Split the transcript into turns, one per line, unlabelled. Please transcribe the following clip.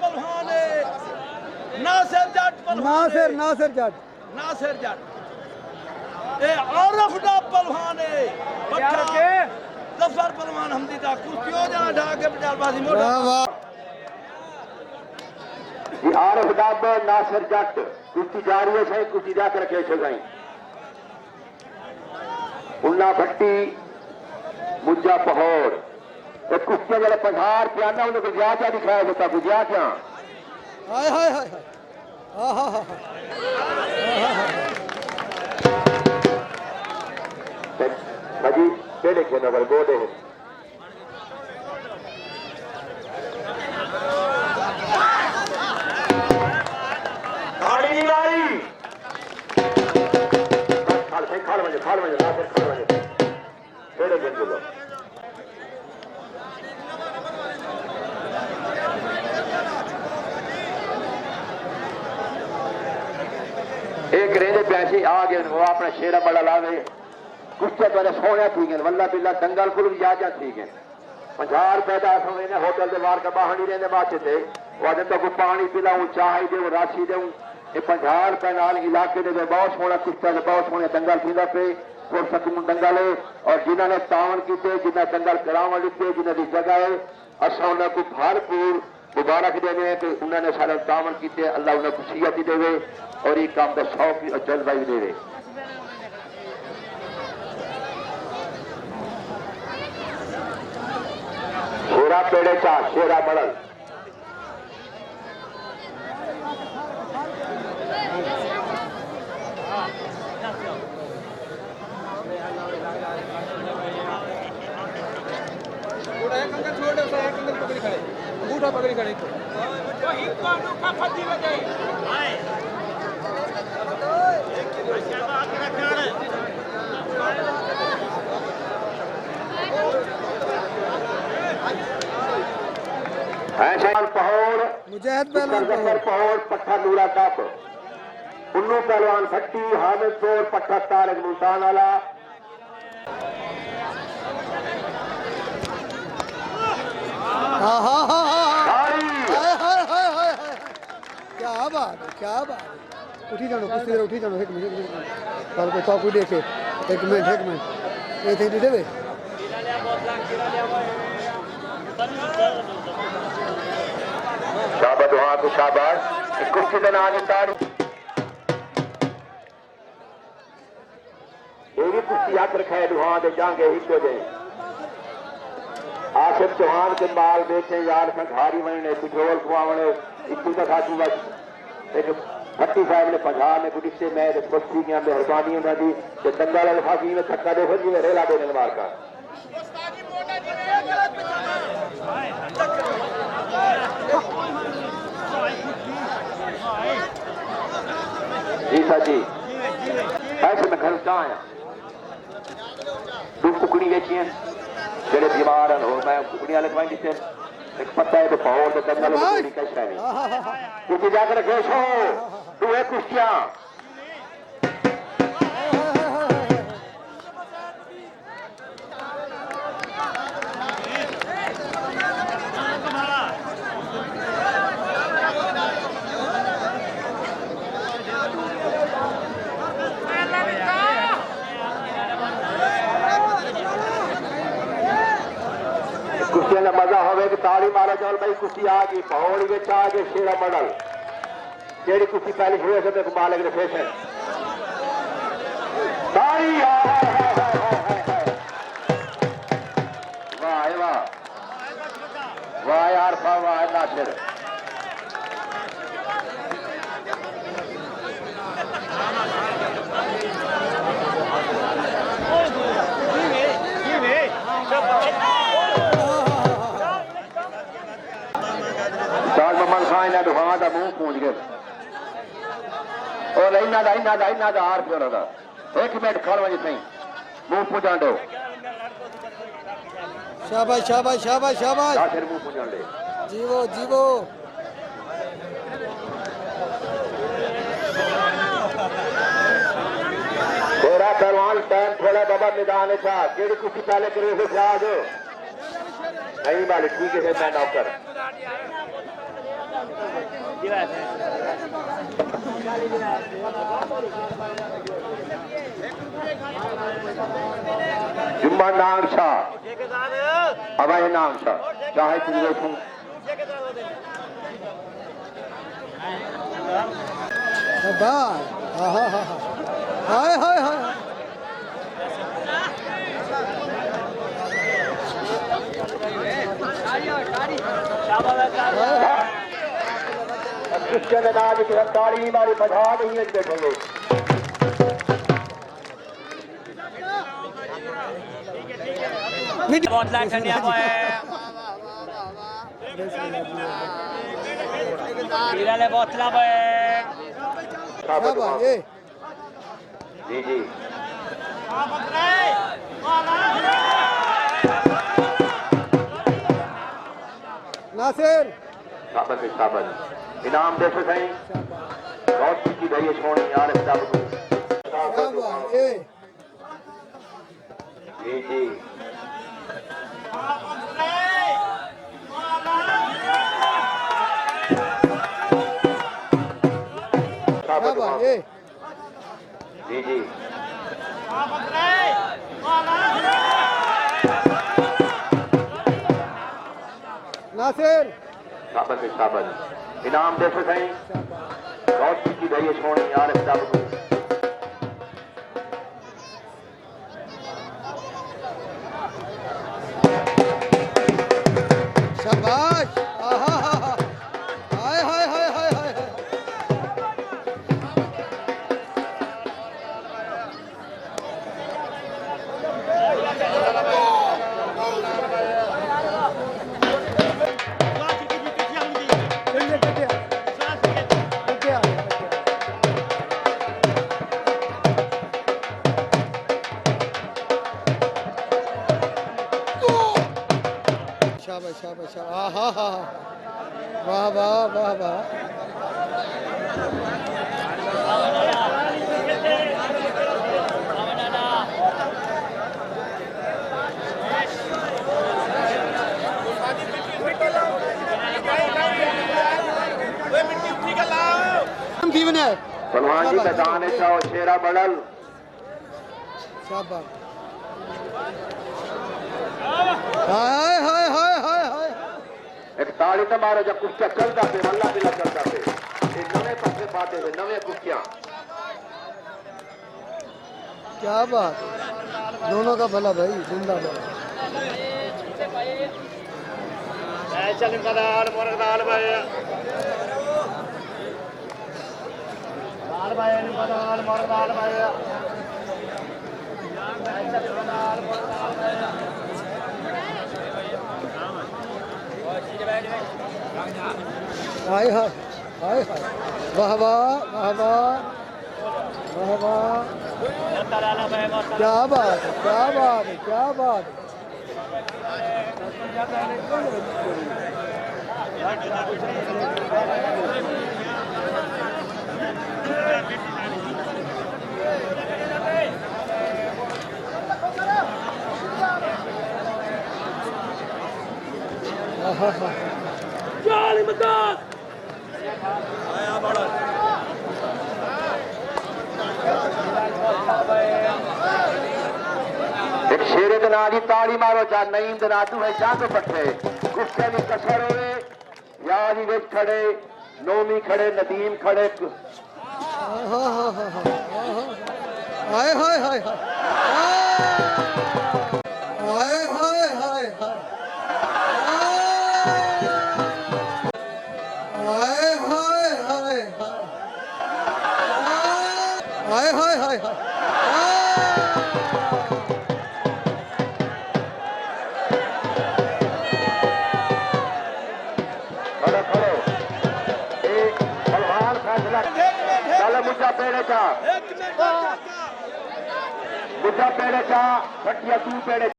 पहलवान नासिर जट पहलवान नासिर जट ए आरफ दा पहलवान जफर पहलवान हमदी दा कुर्तियों जना ढा के बजारबाजी मोटा
जी आरफ दाब नासिर जट कुश्ती जारी है सही कुश्ती जाकर रखे छो गई उन्ना भट्टी मुज्जा पहोड़ तो कुश्तियां जरा 50 रुपया ना उन्हें गुजरा क्या दिखाया जाता गुजरा क्या
हाय हाय हाय
भाजी पेड़े के नगर गोदे खाल बजे पेड़े के चलो एक रेंजे पैसे आ गए वो अपना शेरा बड़ा लावे कुश्तियां तो सोने ठीक है वल्ला बिल्ला दंगल कुल याजा ठीक है 50 रुपए का होटल के बाहर का बाहर नहीं रहने बात थे वो तो को पानी पिलाऊं चाय दे राशि दूं ये 50 रुपए नाल इलाके दे बहुत सोना कुश्तियां बहुत सोने दंगल थींदा पे और सकून दंगल है और जिन्होंने तावन किए जिन्हें दंगल करावन लिखे जिन्हें की जगह है असा उन्हें को भरपूर मुबारक देने कि उन्होंने सारे तावन किए अल्लाह उन्हें खुशियत देवे और ये काम का शौक जज्बा भी देवे शेरा पेड़े चा शेरा बड़ल
अंगूठा पकड़ी खड़े
पहोड़
मुजाहिद
पहोड़ पट्ठा नूरा कप उन्नू पहलवान भट्टी हामिद चोर पट्ठा तारक मुल्तान वाला
क्या बात उठी जानो कुछ देर उठी जानो एक मिनट पर को तो देखे एक मिनट ये थे देवे
शाबाश दुआ को शाबाश कुश्ती का नाम तारी ये भी कुश्ती याद रखा है दुआ दे जांगे हिस्से दे आसिफ चौहान के बाल बेचे यार संघारी वने पिठोल कुआवने इतनी का खातू बस एक भट्टी साहब ने 50 में गुडिसे में कुश्ती की मेहरबानी उन्होंने दी दंगल अल्फाजी में थक्का देखो जी रेला देने मार का जी साजी ऐसे में घर कहाँ आया 2 कुकड़ी बेची हैं जेड़े बीमार हो मैं कुकड़ियां लगवाई से एक पत्ता है तो पावर तो दंगल कुकड़ी कैसा है क्योंकि जाकर खेश हो तू है कुश्तियां कुश्तियां का मजा होवे कि ताली मारा चल भाई कुश्ती आ गई पहौड़ी में आ गए शेरा मॉडल जेड़ी कुश्ती पहली हुए से तो मालिक ने फैशन ताली वाह वाह वाह यार वाह नासिर दुआ का मुंह पूछ गए और इन्ना हार प्यो रहा 1 मिनट खड़ वजे सही मुंह पूछा दो
शाबाश शाबाश शाबाश शाबाश
फिर मुंह पूछा दे
जीवो जीवो
तेरा पहलवान टाइम थोड़ा बाबा मैदान था केड़ी कुछ पहले करे से आज नहीं वाले ठीक है मैं नौकर जुम्मा नाग शाह अभय नाग शाह चाहे तुम
शाबाश हाय हाय हाय
क्रिश्चियन अनाज की ताड़ी मारी बधा नहीं है बैठोगे
बोतला ठंडिया बॉय हीराले बोतला बॉय
शाबाश ये
जी जी
नासिर
शाबाश शाबाश इनाम देखो सही बहुत की भाई छोड़ी यार
शाबाश ये
जी जी
शाबाश ये
जी जी
नासिर
शाबाश शाबाश इनाम देखो सही बहुत की भाई छोड़ी यार
शाबाश आहा हाय हाय हाय हाय हाय शाबाश शाबाश शाबाश आहा हा वाह वाह वाह वाह दीवन है
सलमान जी मैदान है चाहो शेरा बड़ल
शाबाश हाय हाय हाय हाय हाय
एक ताड़ी तो मारो जब कुछ चलता थे मल्ला बिल्ला चलता थे एक नवे पत्ते पाते हुए नवे कुर्सियां
क्या बात दोनों का भला भाई जिंदाबाद
चल दाल मोर दाल भाई दाल भाई दाल मोर दाल भाई
हाय हाय हाय हाय वाह वाह वाह वाह वाह वाह क्या बात है क्या बात है क्या बात है आहा हा
एक शेरे दिन आदि ताड़ी मारो जा नईम दिन आदू है जा तो पट्टे गुस्से में कसर होवे याद ही खड़े नोमी खड़े नदीम खड़े
हाय हाय हाय हाय हाय हाय हाय हाय हाय हाय हाय
खड़ो खड़ो एक बलवान फैसला चल मुद्दा पेड़े का मुद्दा पेड़े का भटिया तू पेड़े